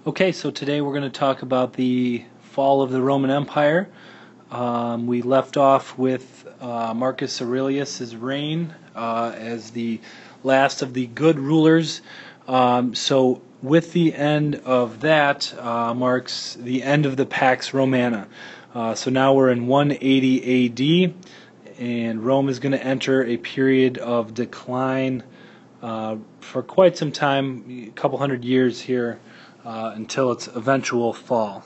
Okay, so today we're going to talk about the fall of the Roman Empire. We left off with Marcus Aurelius' reign as the last of the good rulers. So with the end of that marks the end of the Pax Romana. So now we're in 180 AD, and Rome is going to enter a period of decline for quite some time, a couple hundred years here, until its eventual fall.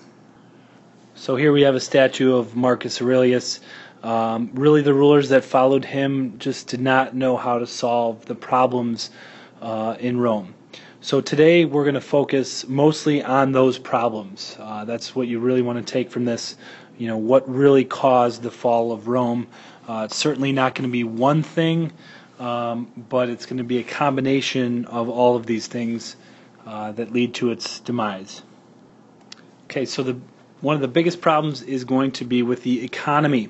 So here we have a statue of Marcus Aurelius. Really, the rulers that followed him just did not know how to solve the problems in Rome. So today we're going to focus mostly on those problems. That's what you really want to take from this. You know, what really caused the fall of Rome. It's certainly not going to be one thing, but it's going to be a combination of all of these things that lead to its demise. Okay, so one of the biggest problems is going to be with the economy.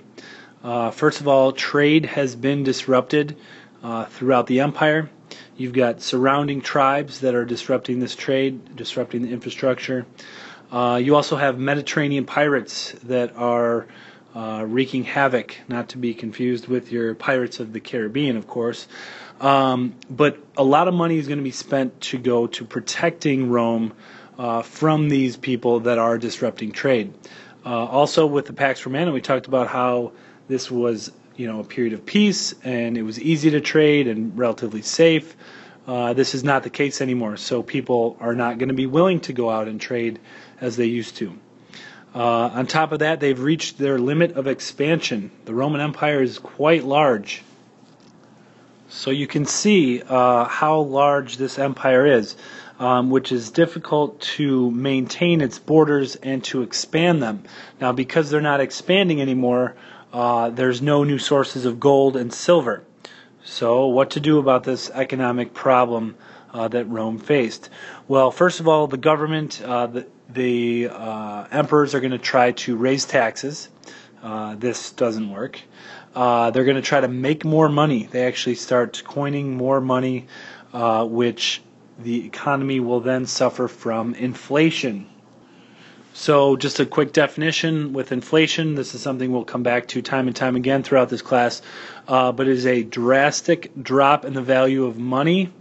First of all, trade has been disrupted throughout the empire. You've got surrounding tribes that are disrupting this trade, disrupting the infrastructure. You also have Mediterranean pirates that are wreaking havoc, not to be confused with your Pirates of the Caribbean, of course. But a lot of money is going to be spent to go to protecting Rome from these people that are disrupting trade. Also, with the Pax Romana, we talked about how this was, a period of peace, and it was easy to trade and relatively safe. This is not the case anymore, so people are not going to be willing to go out and trade as they used to. On top of that, they've reached their limit of expansion. The Roman Empire is quite large. So you can see how large this empire is, which is difficult to maintain its borders and to expand them. Now, because they're not expanding anymore, there's no new sources of gold and silver. So what to do about this economic problem that Rome faced? Well, first of all, the government, the emperors are going to try to raise taxes. This doesn't work. They're going to try to make more money. They actually start coining more money, which the economy will then suffer from inflation. So just a quick definition with inflation, this is something we'll come back to time and time again throughout this class, but it is a drastic drop in the value of money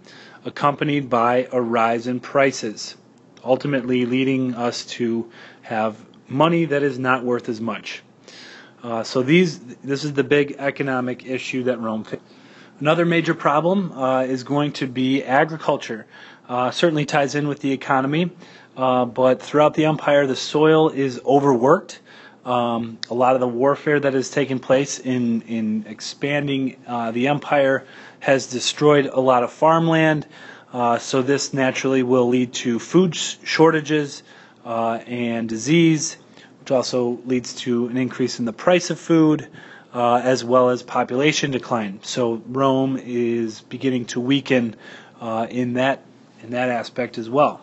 accompanied by a rise in prices, ultimately leading us to have money that is not worth as much. So this is the big economic issue that Rome faced. Another major problem is going to be agriculture. Certainly ties in with the economy, but throughout the empire the soil is overworked. A lot of the warfare that has taken place in expanding the empire has destroyed a lot of farmland, so this naturally will lead to food shortages and disease, which also leads to an increase in the price of food, as well as population decline. So Rome is beginning to weaken in that aspect as well.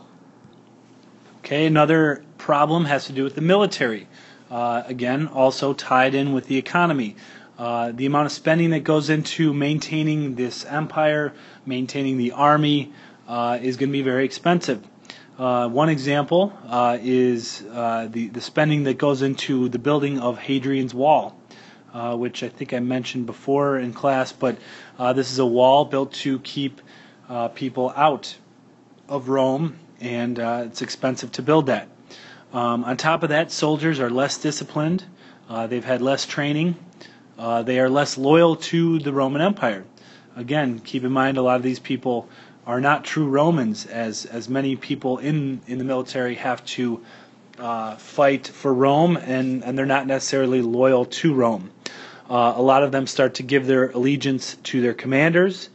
Okay, another problem has to do with the military. Again, also tied in with the economy. The amount of spending that goes into maintaining this empire, maintaining the army, is going to be very expensive. One example is the spending that goes into the building of Hadrian's Wall, which I think I mentioned before in class, but this is a wall built to keep people out of Rome, and it's expensive to build that. On top of that, soldiers are less disciplined, they've had less training, they are less loyal to the Roman Empire. Again, keep in mind a lot of these people are not true Romans, as many people in the military have to fight for Rome, and they're not necessarily loyal to Rome. A lot of them start to give their allegiance to their commanders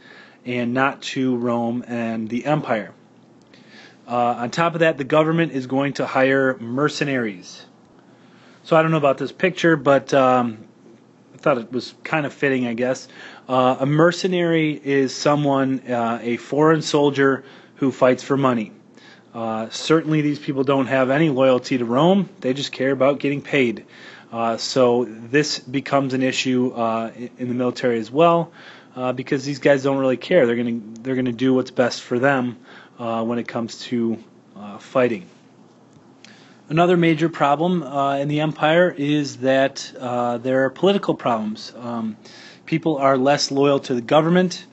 and not to Rome and the empire. On top of that, the government is going to hire mercenaries. So I don't know about this picture, but I thought it was kind of fitting, I guess. A mercenary is someone, a foreign soldier who fights for money. Certainly these people don't have any loyalty to Rome. They just care about getting paid. So this becomes an issue in the military as well, because these guys don't really care. They're going to do what's best for them when it comes to fighting. Another major problem in the empire is that there are political problems. People are less loyal to the government.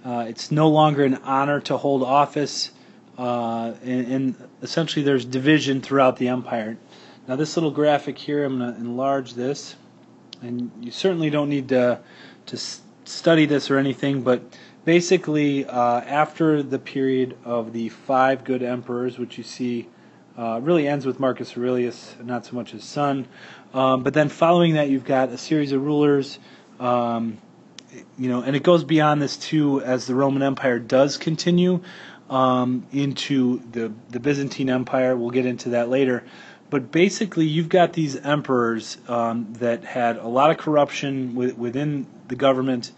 It's no longer an honor to hold office, and essentially there's division throughout the empire. Now this little graphic here, I'm going to enlarge this, and you certainly don't need to study this or anything, but basically after the period of the 5 good emperors, which you see really ends with Marcus Aurelius, not so much his son, but then following that you've got a series of rulers, and it goes beyond this too as the Roman Empire does continue into the Byzantine Empire. We'll get into that later. But basically you've got these emperors that had a lot of corruption within the government,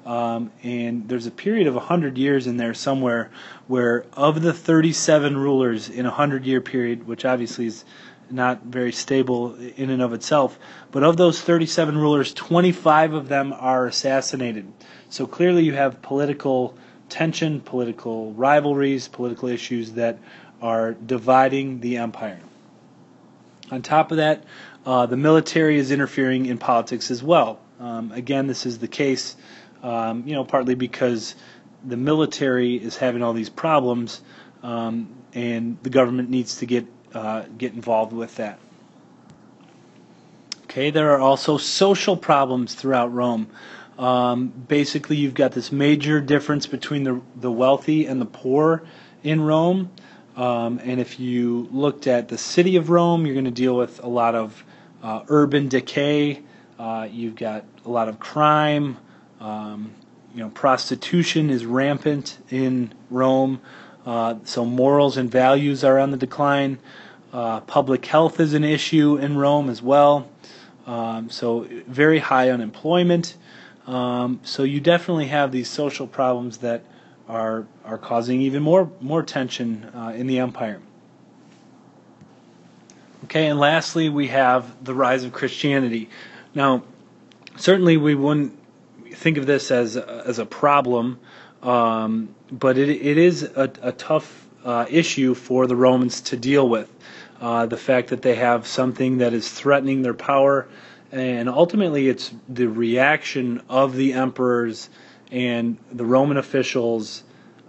and there's a period of 100 years in there somewhere where of the 37 rulers in a 100-year period, which obviously is not very stable in and of itself, but of those 37 rulers, 25 of them are assassinated. So clearly you have political tension, political rivalries, political issues that are dividing the empire. On top of that, the military is interfering in politics as well. Again, this is the case, partly because the military is having all these problems, and the government needs to get involved with that. Okay, there are also social problems throughout Rome. Basically, you've got this major difference between the wealthy and the poor in Rome. And if you looked at the city of Rome, you're going to deal with a lot of urban decay. You've got a lot of crime. Prostitution is rampant in Rome. So morals and values are on the decline. Public health is an issue in Rome as well. So very high unemployment. So you definitely have these social problems that are causing even more tension in the empire. Okay, and lastly we have the rise of Christianity. Now, certainly we wouldn't think of this as a problem, but it is a tough issue for the Romans to deal with. The fact that they have something that is threatening their power, and ultimately it's the reaction of the emperors and the Roman officials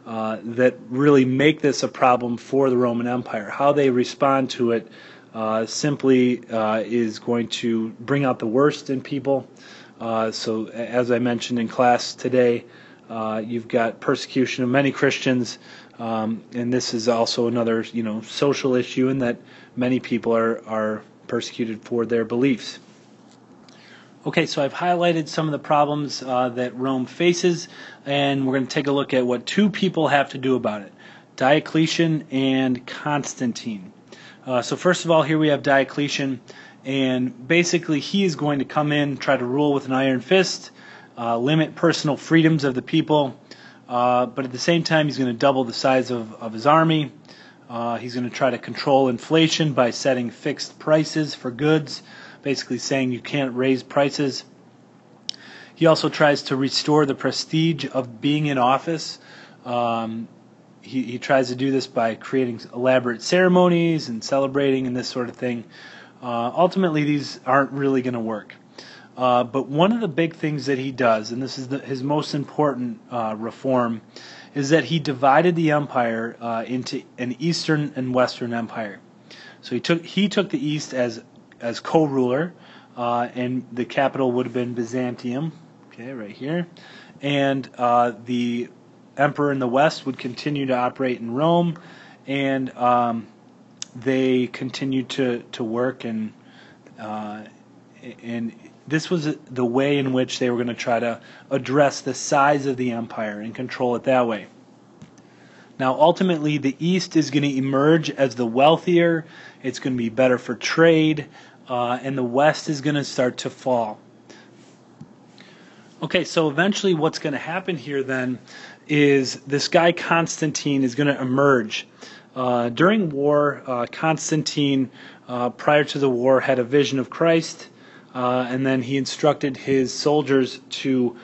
that really make this a problem for the Roman Empire. How they respond to it simply is going to bring out the worst in people. So as I mentioned in class today, you've got persecution of many Christians, and this is also another social issue in that many people are persecuted for their beliefs. Okay, so I've highlighted some of the problems that Rome faces, and we're going to take a look at what 2 people have to do about it, Diocletian and Constantine. So first of all, here we have Diocletian, and basically he is going to come in, try to rule with an iron fist, limit personal freedoms of the people, but at the same time he's going to double the size of his army. He's going to try to control inflation by setting fixed prices for goods, basically saying you can't raise prices. He also tries to restore the prestige of being in office. He tries to do this by creating elaborate ceremonies and celebrating and this sort of thing. Ultimately, these aren't really going to work. But one of the big things that he does, and this is his most important reform, is that he divided the empire into an Eastern and Western empire. So he took the East as co-ruler, and the capital would have been Byzantium, okay, right here, and the emperor in the West would continue to operate in Rome, and they continued to work, and this was the way in which they were going to try to address the size of the empire and control it that way. Now, ultimately, the East is going to emerge as the wealthier. It's going to be better for trade, and the West is going to start to fall. Okay, so eventually what's going to happen here then is this guy Constantine is going to emerge. During war, Constantine, prior to the war, had a vision of Christ, and then he instructed his soldiers to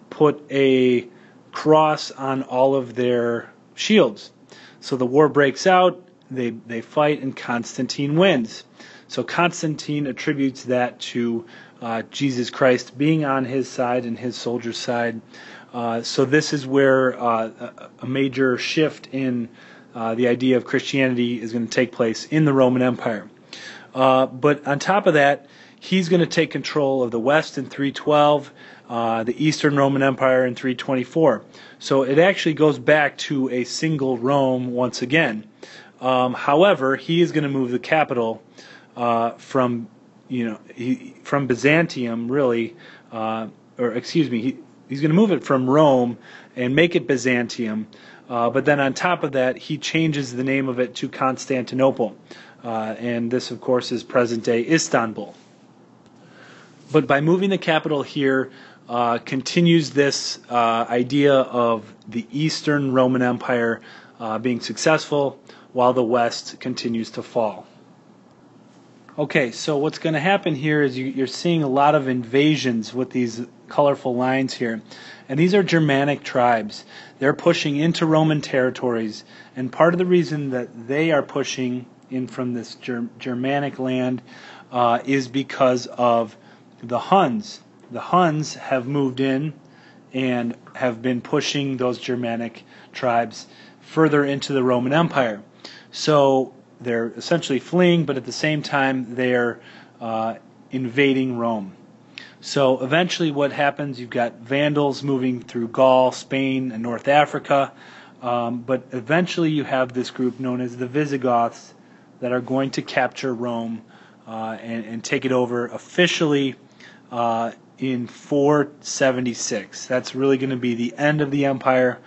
put a cross on all of their shields. So the war breaks out. they fight, and Constantine wins. So Constantine attributes that to Jesus Christ being on his side and his soldiers' side. So this is where a major shift in the idea of Christianity is going to take place in the Roman Empire. But on top of that, he's going to take control of the West in 312, the Eastern Roman Empire in 324. So it actually goes back to a single Rome once again. However, he is going to move the capital from Byzantium, really, he's going to move it from Rome and make it Byzantium. But then on top of that, he changes the name of it to Constantinople. And this, of course, is present-day Istanbul. But by moving the capital here, continues this idea of the Eastern Roman Empire being successful while the West continues to fall. Okay, so what's going to happen here is you're seeing a lot of invasions with these colorful lines here. And these are Germanic tribes. They're pushing into Roman territories. And part of the reason that they are pushing in from this Germanic land is because of the Huns. The Huns have moved in and have been pushing those Germanic tribes further into the Roman Empire. So they're essentially fleeing, but at the same time they're invading Rome. So eventually what happens, you've got Vandals moving through Gaul, Spain, and North Africa, but eventually you have this group known as the Visigoths that are going to capture Rome and take it over officially in 476. That's really going to be the end of the empire.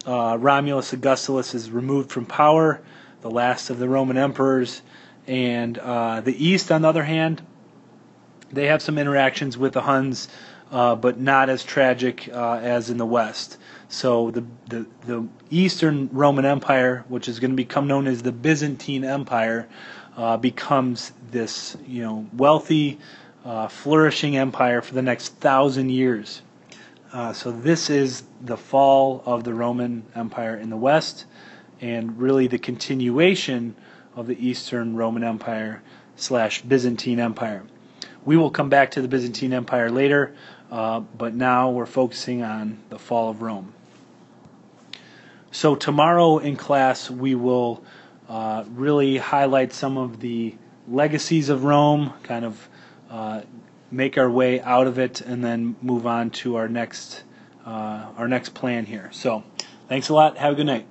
Romulus Augustulus is removed from power, the last of the Roman emperors, and the East, on the other hand, they have some interactions with the Huns, but not as tragic as in the West. So the Eastern Roman Empire, which is going to become known as the Byzantine Empire, becomes this wealthy, flourishing empire for the next 1,000 years. So this is the fall of the Roman Empire in the West, and really the continuation of the Eastern Roman Empire / Byzantine Empire. We will come back to the Byzantine Empire later, but now we're focusing on the fall of Rome. So tomorrow in class we will really highlight some of the legacies of Rome, kind of make our way out of it, and then move on to our next plan here. So thanks a lot. Have a good night.